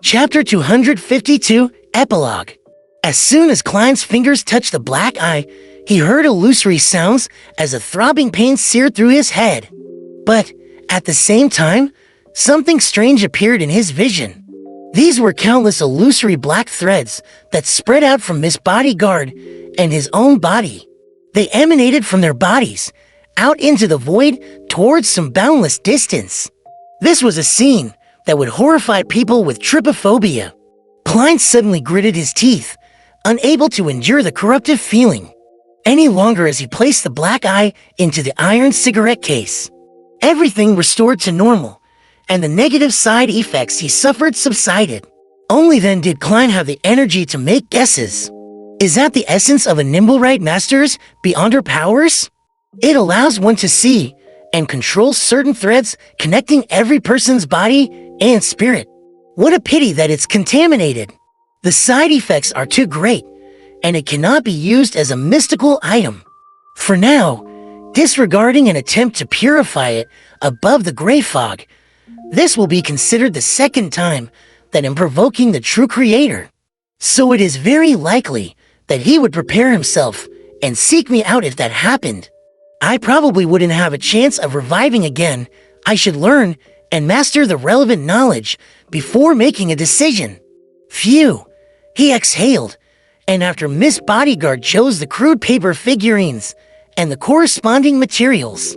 Chapter 252, Epilogue. As soon as Klein's fingers touched the black eye, he heard illusory sounds as a throbbing pain seared through his head. But, at the same time, something strange appeared in his vision. These were countless illusory black threads that spread out from Miss Bodyguard and his own body. They emanated from their bodies, out into the void towards some boundless distance. This was a scene that would horrify people with trypophobia. Klein suddenly gritted his teeth, unable to endure the corruptive feeling any longer as he placed the black eye into the iron cigarette case. Everything restored to normal, and the negative side effects he suffered subsided. Only then did Klein have the energy to make guesses. Is that the essence of a Nimblewright Master's beyond her powers? It allows one to see and control certain threads connecting every person's body and spirit. What a pity that it's contaminated. The side effects are too great, and it cannot be used as a mystical item. For now, disregarding an attempt to purify it above the gray fog, this will be considered the second time that I'm provoking the true creator. So it is very likely that he would prepare himself and seek me out if that happened. I probably wouldn't have a chance of reviving again. I should learn and master the relevant knowledge before making a decision. Phew, he exhaled, and after Miss Bodyguard chose the crude paper figurines and the corresponding materials,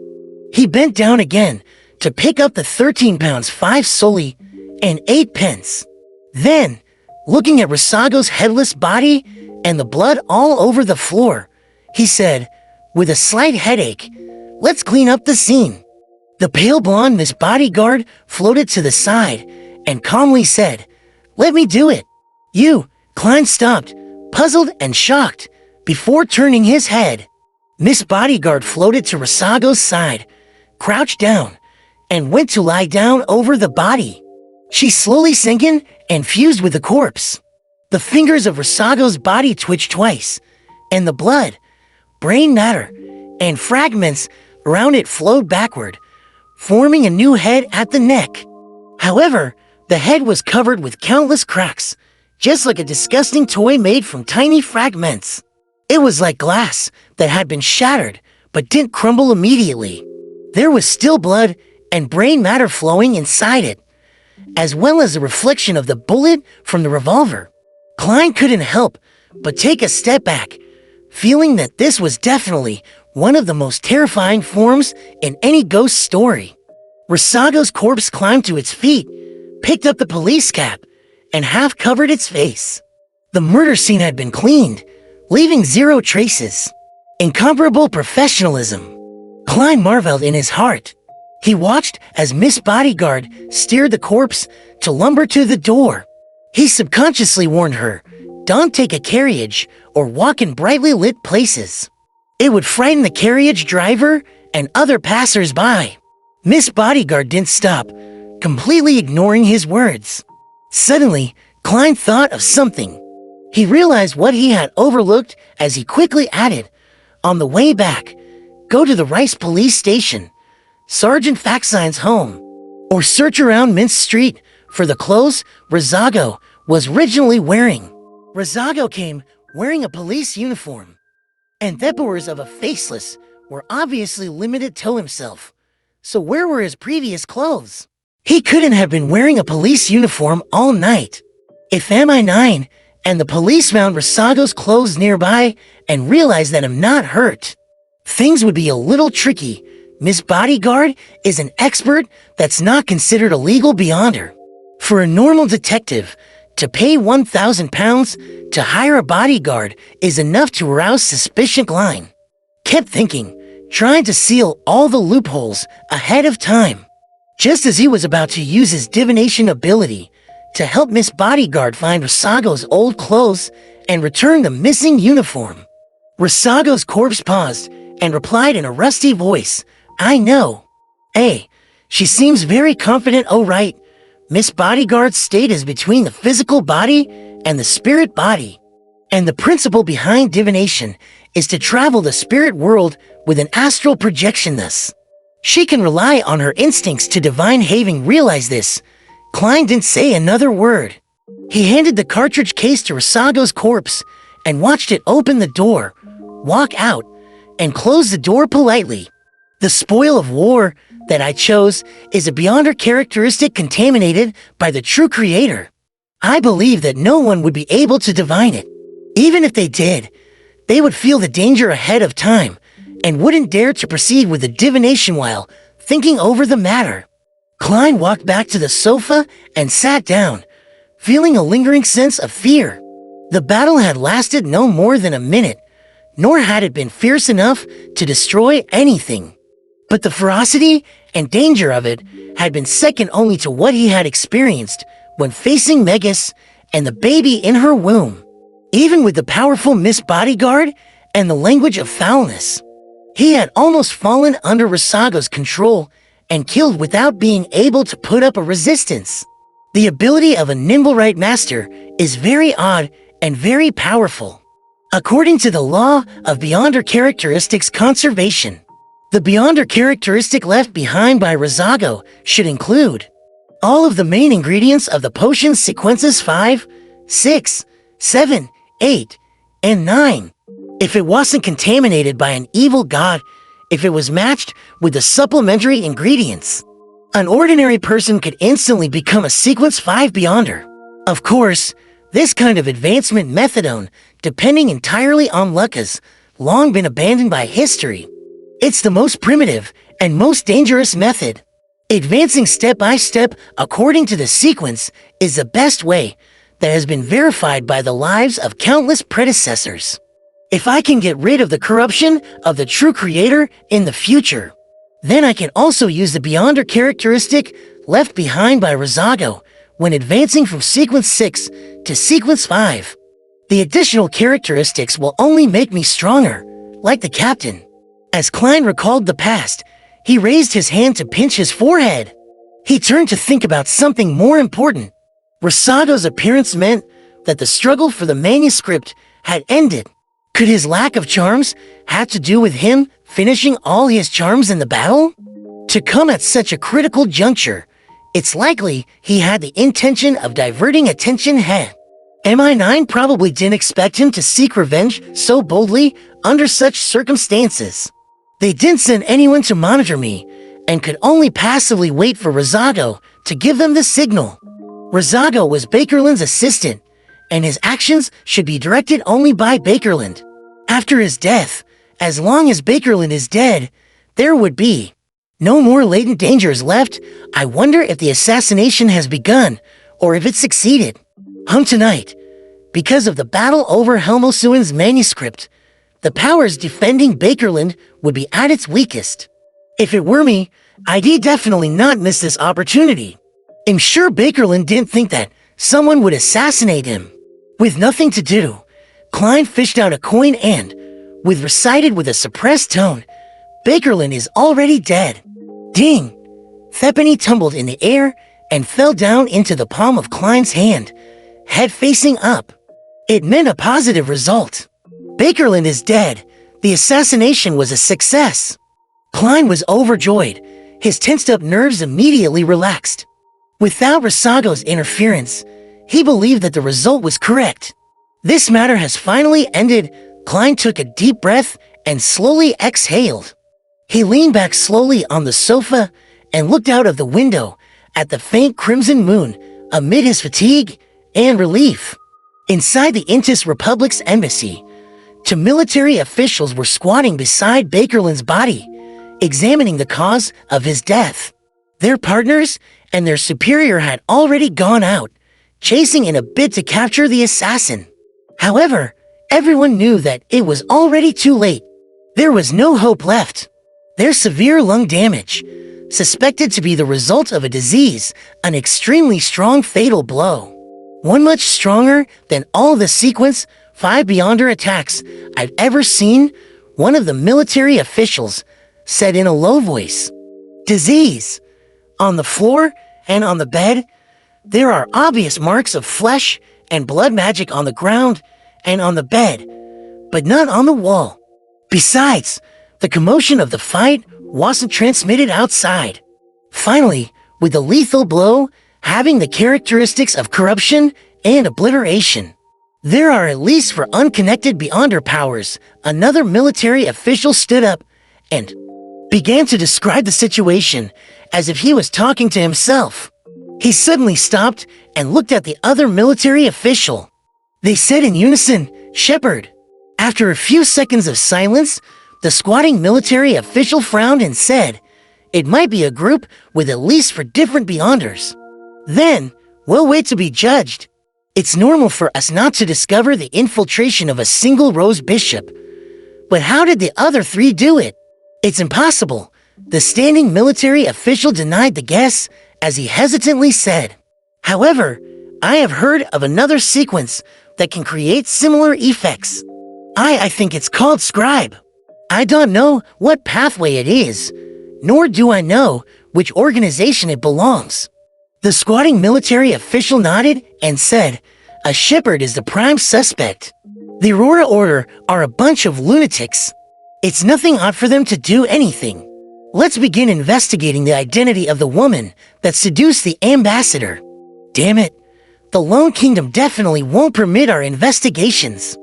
he bent down again to pick up the 13 pounds 5 soldi and 8 pence. Then, looking at Rasago's headless body and the blood all over the floor, he said, with a slight headache, "Let's clean up the scene." The pale blonde Miss Bodyguard floated to the side and calmly said, "Let me do it." "You," Klein stopped, puzzled and shocked, before turning his head. Miss Bodyguard floated to Rasago's side, crouched down, and went to lie down over the body. She slowly sank in and fused with the corpse. The fingers of Rasago's body twitched twice, and the blood, brain matter, and fragments around it flowed backward, forming a new head at the neck. However, the head was covered with countless cracks, just like a disgusting toy made from tiny fragments. It was like glass that had been shattered, but didn't crumble immediately. There was still blood and brain matter flowing inside it, as well as a reflection of the bullet from the revolver. Klein couldn't help but take a step back, feeling that this was definitely one of the most terrifying forms in any ghost story. Rasago's corpse climbed to its feet, picked up the police cap, and half covered its face. The murder scene had been cleaned, leaving zero traces. Incomparable professionalism. Klein marveled in his heart. He watched as Miss Bodyguard steered the corpse to lumber to the door. He subconsciously warned her, "Don't take a carriage or walk in brightly lit places. It would frighten the carriage driver and other passers-by." Miss Bodyguard didn't stop, completely ignoring his words. Suddenly, Klein thought of something. He realized what he had overlooked as he quickly added, "On the way back, go to the Rice police station, Sergeant Faxine's home, or search around Mint Street for the clothes Rasago was originally wearing." Rasago came wearing a police uniform, and the powers of a faceless were obviously limited to himself. So where were his previous clothes? He couldn't have been wearing a police uniform all night. If MI9 and the police found Rasago's clothes nearby and realized that I'm not hurt, things would be a little tricky. Miss Bodyguard is an expert that's not considered illegal beyond her. For a normal detective, to pay 1,000 pounds to hire a bodyguard is enough to arouse suspicion. Klein kept thinking, trying to seal all the loopholes ahead of time. Just as he was about to use his divination ability to help Miss Bodyguard find Rasago's old clothes and return the missing uniform, Rasago's corpse paused and replied in a rusty voice, "I know." "Hey, she seems very confident." "Oh right, Miss Bodyguard's state is between the physical body and the spirit body. And the principle behind divination is to travel the spirit world with an astral projection. Thus, she can rely on her instincts to divine. Having realized this, Klein didn't say another word. He handed the cartridge case to Rasago's corpse and watched it open the door, walk out, and close the door politely. The spoil of war that I chose is a Beyonder characteristic contaminated by the true creator. I believe that no one would be able to divine it. Even if they did, they would feel the danger ahead of time and wouldn't dare to proceed with the divination while thinking over the matter. Klein walked back to the sofa and sat down, feeling a lingering sense of fear. The battle had lasted no more than a minute, nor had it been fierce enough to destroy anything. But the ferocity and danger of it had been second only to what he had experienced when facing Megas and the baby in her womb. Even with the powerful Miss Bodyguard and the language of foulness, he had almost fallen under Rasago's control and killed without being able to put up a resistance. The ability of a nimble right master is very odd and very powerful. According to the law of Beyonder characteristics conservation, the Beyonder characteristic left behind by Rasago should include all of the main ingredients of the potion sequences 5, 6, 7, 8, and 9. If it wasn't contaminated by an evil god, if it was matched with the supplementary ingredients, an ordinary person could instantly become a sequence 5 Beyonder. Of course, this kind of advancement methadone, depending entirely on luck, has long been abandoned by history. It's the most primitive and most dangerous method. Advancing step by step according to the sequence is the best way that has been verified by the lives of countless predecessors. If I can get rid of the corruption of the true creator in the future, then I can also use the Beyonder characteristic left behind by Rasago when advancing from sequence 6 to sequence 5. The additional characteristics will only make me stronger, like the captain. As Klein recalled the past, he raised his hand to pinch his forehead. He turned to think about something more important. Rasago's appearance meant that the struggle for the manuscript had ended. Could his lack of charms have to do with him finishing all his charms in the battle? To come at such a critical juncture, it's likely he had the intention of diverting attention. MI9 probably didn't expect him to seek revenge so boldly under such circumstances. They didn't send anyone to monitor me, and could only passively wait for Rasago to give them the signal. Rasago was Bakerland's assistant, and his actions should be directed only by Bakerland. After his death, as long as Bakerland is dead, there would be no more latent dangers left. I wonder if the assassination has begun, or if it succeeded. Tonight, because of the battle over Helmosuin's manuscript, the powers defending Bakerland would be at its weakest. If it were me, I'd definitely not miss this opportunity. I'm sure Bakerland didn't think that someone would assassinate him. With nothing to do, Klein fished out a coin and, recited with a suppressed tone, "Bakerland is already dead." Ding! Thepany tumbled in the air and fell down into the palm of Klein's hand, head facing up. It meant a positive result. Bakerland is dead. The assassination was a success. Klein was overjoyed. His tensed-up nerves immediately relaxed. Without Rasago's interference, he believed that the result was correct. This matter has finally ended. Klein took a deep breath and slowly exhaled. He leaned back slowly on the sofa and looked out of the window at the faint crimson moon amid his fatigue and relief. Inside the Intis Republic's embassy, two military officials were squatting beside Bakerland's body, examining the cause of his death. Their partners and their superior had already gone out, chasing in a bid to capture the assassin. However, everyone knew that it was already too late. There was no hope left. Their severe lung damage, suspected to be the result of a disease, an extremely strong fatal blow. One much stronger than all the sequence 5 Beyonder attacks I've ever seen, one of the military officials said in a low voice. Disease. On the floor and on the bed, there are obvious marks of flesh and blood magic on the ground and on the bed, but not on the wall. Besides, the commotion of the fight wasn't transmitted outside. Finally, with the lethal blow having the characteristics of corruption and obliteration. There are at least for unconnected beyonder powers. Another military official stood up and began to describe the situation as if he was talking to himself. He suddenly stopped and looked at the other military official. They said in unison, "Shepherd." After a few seconds of silence, the squatting military official frowned and said, "It might be a group with at least for different beyonders. Then, we'll wait to be judged. It's normal for us not to discover the infiltration of a single rose bishop. But how did the other three do it? It's impossible." The standing military official denied the guess as he hesitantly said, "However, I have heard of another sequence that can create similar effects. I think it's called scribe. I don't know what pathway it is, nor do I know which organization it belongs." The squatting military official nodded and said, "A shepherd is the prime suspect. The Aurora Order are a bunch of lunatics. It's nothing odd for them to do anything. Let's begin investigating the identity of the woman that seduced the ambassador. Damn it, the Lone Kingdom definitely won't permit our investigations.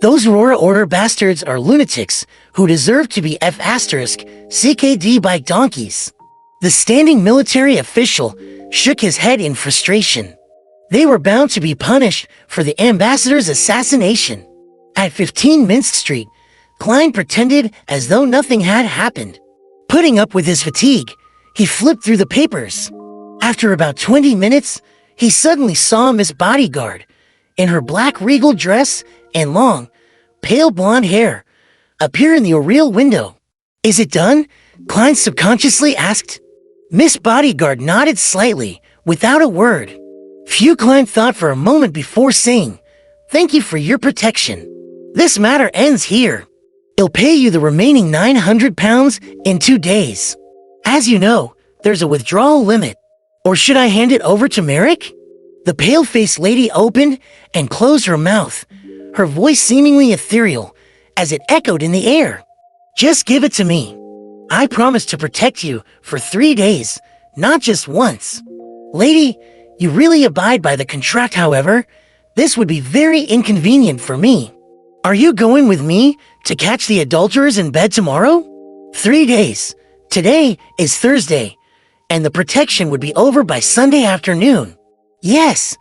Those Aurora Order bastards are lunatics who deserve to be F***CKD by donkeys." The standing military official shook his head in frustration. They were bound to be punished for the ambassador's assassination. At 15 Minsk Street, Klein pretended as though nothing had happened. Putting up with his fatigue, he flipped through the papers. After about 20 minutes, he suddenly saw Miss Bodyguard, in her black regal dress and long, pale blonde hair, appear in the Oriel window. "Is it done?" Klein subconsciously asked. Miss Bodyguard nodded slightly, without a word. Few Klein thought for a moment before saying, "Thank you for your protection. This matter ends here. I'll pay you the remaining 900 pounds in 2 days. As you know, there's a withdrawal limit. Or should I hand it over to Merrick?" The pale-faced lady opened and closed her mouth, her voice seemingly ethereal, as it echoed in the air. "Just give it to me. I promise to protect you for 3 days, not just once. Lady, you really abide by the contract, however. This would be very inconvenient for me. Are you going with me to catch the adulterers in bed tomorrow? 3 days. Today is Thursday, and the protection would be over by Sunday afternoon." "Yes."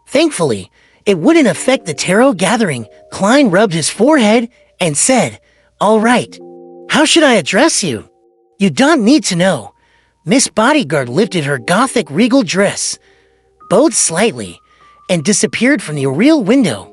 Thankfully, it wouldn't affect the tarot gathering. Klein rubbed his forehead and said, "All right. How should I address you?" "You don't need to know." Miss Bodyguard lifted her gothic regal dress, bowed slightly, and disappeared from the Oriel window.